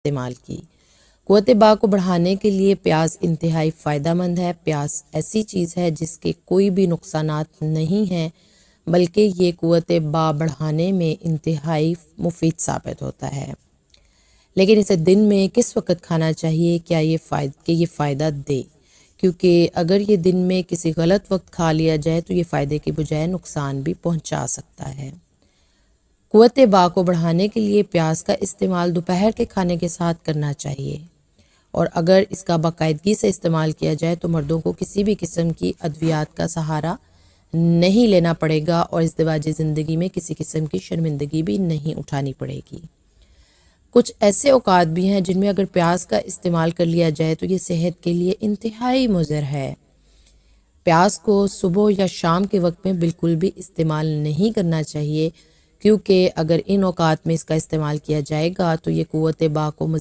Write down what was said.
استعمال کی۔ قوت باء کو بڑھانے کے لیے پیاز انتہائی فائدہ مند ہے۔ پیاز ایسی چیز ہے جس کے کوئی بھی نقصانات نہیں ہیں، بلکہ یہ قوت باء بڑھانے میں انتہائی مفید ثابت ہوتا ہے۔ لیکن اسے دن میں کس وقت کھانا چاہیے کہ یہ فائدہ دے، کیونکہ اگر یہ دن میں کسی غلط وقت کھا لیا جائے تو یہ فائدے کی بجائے نقصان بھی پہنچا سکتا ہے۔ قوت باء کو بڑھانے کے لیے پیاز کا استعمال دوپہر کے کھانے کے ساتھ کرنا چاہیے، اور اگر اس کا باقاعدگی سے استعمال کیا جائے تو مردوں کو کسی بھی قسم کی ادویات کا سہارا نہیں لینا پڑے گا اور ازدواجی زندگی میں کسی قسم کی شرمندگی بھی نہیں اٹھانی پڑے گی۔ کچھ ایسے اوقات بھی ہیں جن میں اگر پیاز کا استعمال کر لیا جائے تو یہ صحت کے لیے انتہائی مضر ہے۔ پیاز کو صبح یا شام کے وقت میں بالکل بھی استعمال نہیں کرنا چاہیے، کیونکہ اگر ان اوقات میں اس کا استعمال کیا جائے گا تو یہ قوت باء کو